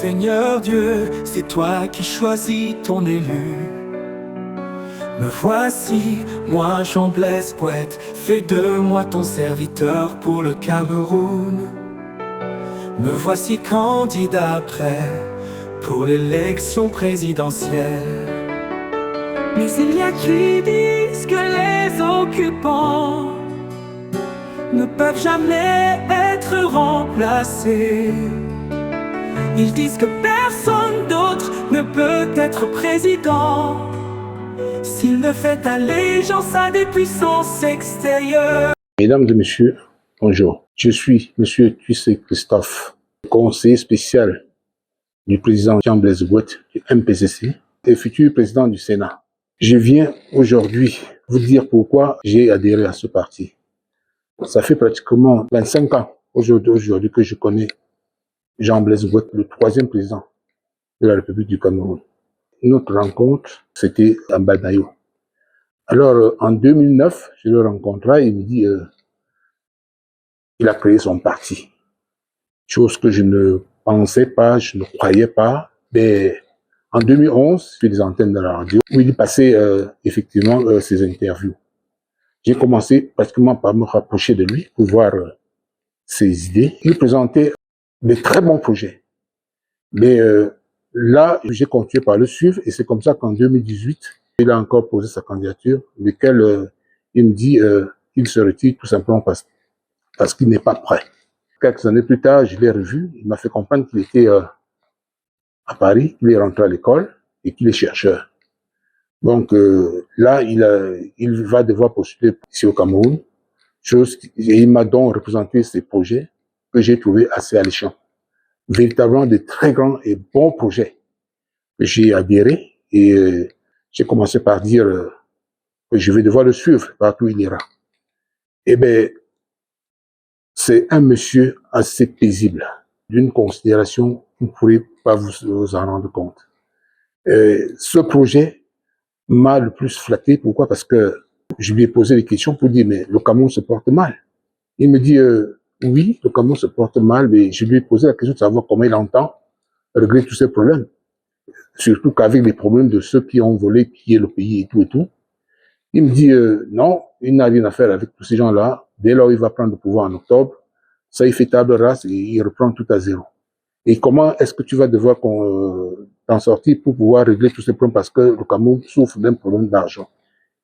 Seigneur Dieu, c'est toi qui choisis ton élu. Me voici, moi Jean Blaise poète, fais de moi ton serviteur pour le Cameroun. Me voici candidat prêt pour l'élection présidentielle. Mais il y a qui disent que les occupants ne peuvent jamais être remplacés. Ils disent que personne d'autre ne peut être président s'il ne fait allégeance à des puissances extérieures. Mesdames et messieurs, bonjour. Je suis M. Tuissé Christophe, conseiller spécial du président Jean Blaise Poète du MPCC et futur président du Sénat. Je viens aujourd'hui vous dire pourquoi j'ai adhéré à ce parti. Ça fait pratiquement 25 ans aujourd'hui que je connais Jean Blaise Poète, le troisième président de la République du Cameroun. Notre rencontre, c'était à Balmayo. Alors, en 2009, je le rencontrai et il me dit il a créé son parti. Chose que je ne pensais pas, je ne croyais pas. Mais en 2011, sur les antennes de la radio, où il passait effectivement ses interviews. J'ai commencé pratiquement par me rapprocher de lui pour voir ses idées. Il présentait de très bons projets. Mais là, j'ai continué par le suivre et c'est comme ça qu'en 2018, il a encore posé sa candidature, lequel il me dit qu'il se retire tout simplement parce qu'il n'est pas prêt. Quelques années plus tard, je l'ai revu, il m'a fait comprendre qu'il était à Paris, qu'il est rentré à l'école et qu'il est chercheur. Donc là, il va devoir postuler ici au Cameroun, et il m'a donc représenté ses projets que j'ai trouvés assez alléchants. Véritablement de très grands et bons projets. J'ai adhéré et j'ai commencé par dire que je vais devoir le suivre partout où il ira. Eh bien, c'est un monsieur assez paisible, d'une considération que vous ne pourrez pas vous en rendre compte. Ce projet m'a le plus flatté. Pourquoi? Parce que je lui ai posé des questions pour dire, mais le Cameroun se porte mal. Il me dit, oui, le Cameroun se porte mal, mais je lui ai posé la question de savoir comment il entend régler tous ces problèmes. Surtout qu'avec les problèmes de ceux qui ont volé, pillé le pays et tout et tout. Il me dit, non, il n'a rien à faire avec tous ces gens-là. Dès lors, il va prendre le pouvoir en octobre. Ça, il fait table rase et il reprend tout à zéro. Et comment est-ce que tu vas devoir t'en sortir pour pouvoir régler tous ces problèmes parce que le Cameroun souffre d'un problème d'argent?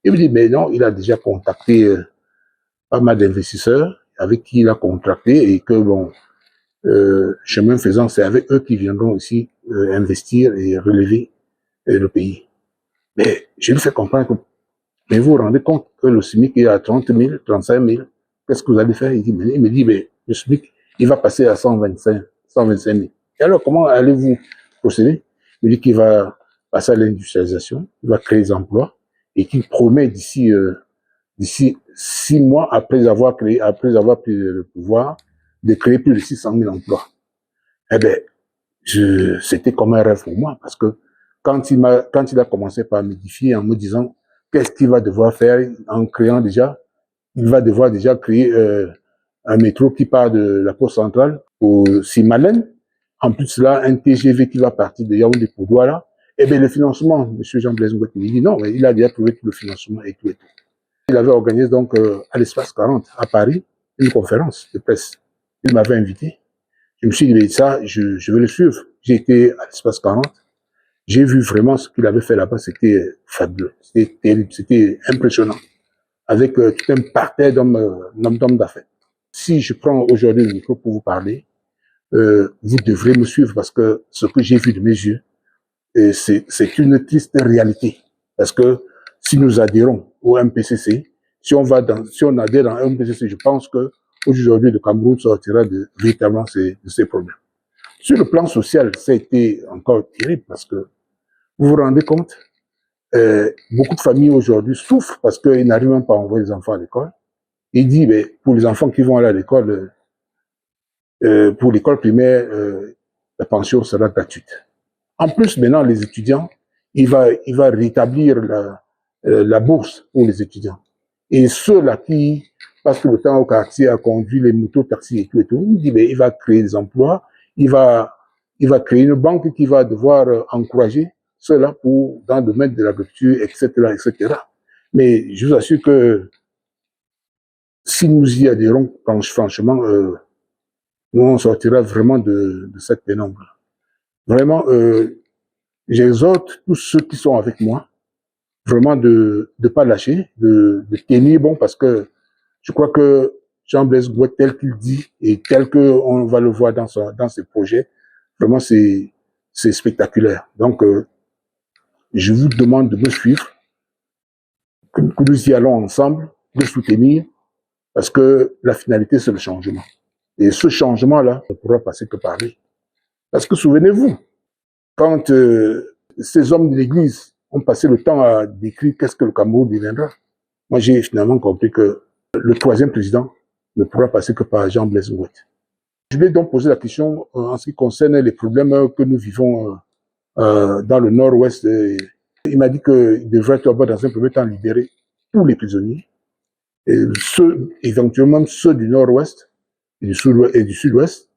Il me dit, mais non, il a déjà contacté pas mal d'investisseurs avec qui il a contracté et que, bon, chemin faisant, c'est avec eux qui viendront ici investir et relever le pays. Mais je lui fais comprendre que, mais vous vous rendez compte que le SMIC est à 30 000, 35 000, qu'est-ce que vous allez faire? Il me dit, mais le SMIC, il va passer à 125 000. Et alors, comment allez-vous procéder? Il me dit qu'il va passer à l'industrialisation, il va créer des emplois et qu'il promet d'ici 6 mois après avoir pris le pouvoir, de créer plus de 600 000 emplois. Eh bien, c'était comme un rêve pour moi, parce que quand il a commencé par m'édifier en me disant qu'est-ce qu'il va devoir faire en créant déjà, il va devoir déjà créer un métro qui part de la poste centrale au Simalène, en plus là, un TGV qui va partir de Yaoundé pour Douala. Eh bien, le financement, M. Jean Blaise Poète me dit non, mais il a déjà trouvé tout le financement et tout et tout. Il avait organisé donc à l'espace 40 à Paris une conférence de presse. Il m'avait invité. Je me suis dit, ça, je vais le suivre. J'ai été à l'espace 40. J'ai vu vraiment ce qu'il avait fait là-bas. C'était fabuleux. C'était terrible. C'était impressionnant. Avec tout un parterre d'hommes d'affaires. Si je prends aujourd'hui le micro pour vous parler, vous devrez me suivre parce que ce que j'ai vu de mes yeux, c'est une triste réalité. Parce que si nous adhérons au MPCC, si on adhère dans le MPCC, je pense que aujourd'hui le Cameroun sortira véritablement de ces problèmes. Sur le plan social, ça a été encore terrible parce que vous vous rendez compte, beaucoup de familles aujourd'hui souffrent parce qu'ils n'arrivent même pas à envoyer les enfants à l'école. Il dit, mais pour les enfants qui vont aller à l'école, pour l'école primaire, la pension sera gratuite. En plus, maintenant, les étudiants, il va rétablir la bourse pour les étudiants. Et ceux-là qui passent le temps au quartier à conduire les motos, taxis et tout, il dit, mais il va créer des emplois, il va il va créer une banque qui va devoir encourager cela dans le domaine de l'agriculture, etc., etc. Mais je vous assure que si nous y adhérons, franchement, nous, on sortira vraiment de cette pénombre. Vraiment, j'exhorte tous ceux qui sont avec moi, vraiment de ne pas lâcher, de tenir bon, parce que je crois que Jean-Blaise Gouet, tel qu'il dit, et tel qu'on va le voir dans ses projets, vraiment, c'est spectaculaire. Donc, je vous demande de me suivre, que nous y allons ensemble, de soutenir, parce que la finalité, c'est le changement. Et ce changement-là ne pourra passer que par lui. Parce que souvenez-vous, quand ces hommes de l'Église ont passé le temps à décrire qu'est-ce que le Cameroun deviendra, moi j'ai finalement compris que le troisième président ne pourra passer que par Jean-Blaise Gouet. Je lui ai donc posé la question en ce qui concerne les problèmes que nous vivons dans le nord-ouest. Il m'a dit qu'il devrait d'abord dans un premier temps libérer tous les prisonniers, et éventuellement ceux du nord-ouest et du sud-ouest,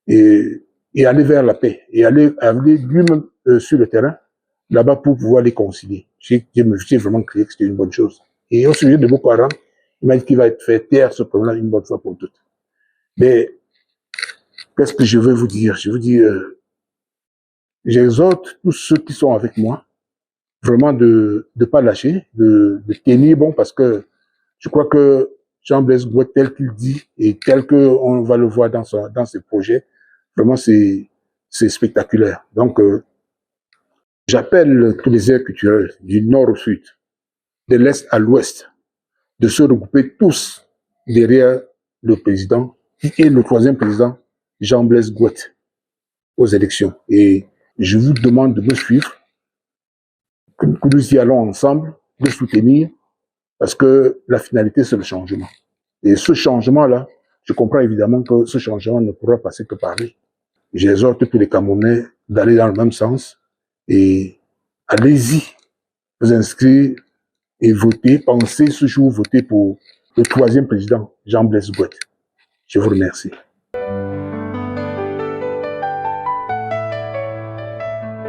et aller vers la paix, et aller lui-même sur le terrain, là-bas pour pouvoir les concilier. J'ai vraiment cru que c'était une bonne chose. Et au sujet de Boko Haram, il m'a dit qu'il va faire taire ce problème une bonne fois pour toutes. Mais qu'est-ce que je veux vous dire? Je veux dire, j'exhorte tous ceux qui sont avec moi, vraiment de ne pas lâcher, de tenir bon, parce que je crois que Jean-Blaise Gouet, tel qu'il dit, et tel qu'on va le voir dans ses projets, vraiment c'est spectaculaire. Donc, j'appelle tous les aires culturels du nord au sud, de l'est à l'ouest, de se regrouper tous derrière le président, qui est le troisième président, Jean-Blaise Gouet, aux élections. Et je vous demande de me suivre, que nous y allons ensemble, de soutenir, parce que la finalité, c'est le changement. Et ce changement-là, je comprends évidemment que ce changement ne pourra passer que par lui. J'exhorte tous les Camerounais d'aller dans le même sens, et allez-y, vous inscrire et voter, pensez ce jour voter pour le troisième président, Jean-Blaise Gouet. Je vous remercie.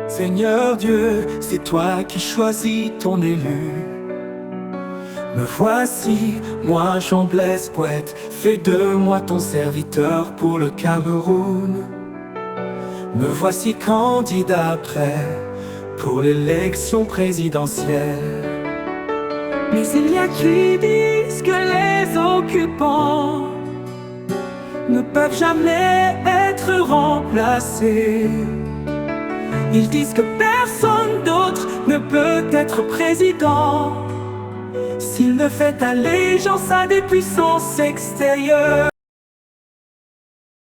Seigneur Dieu, c'est toi qui choisis ton élu. Me voici, moi Jean-Blaise Gouet, fais de moi ton serviteur pour le Cameroun. Me voici candidat prêt pour l'élection présidentielle. Mais il y a qui disent que les occupants ne peuvent jamais être remplacés. Ils disent que personne d'autre ne peut être président s'il ne fait allégeance à des puissances extérieures.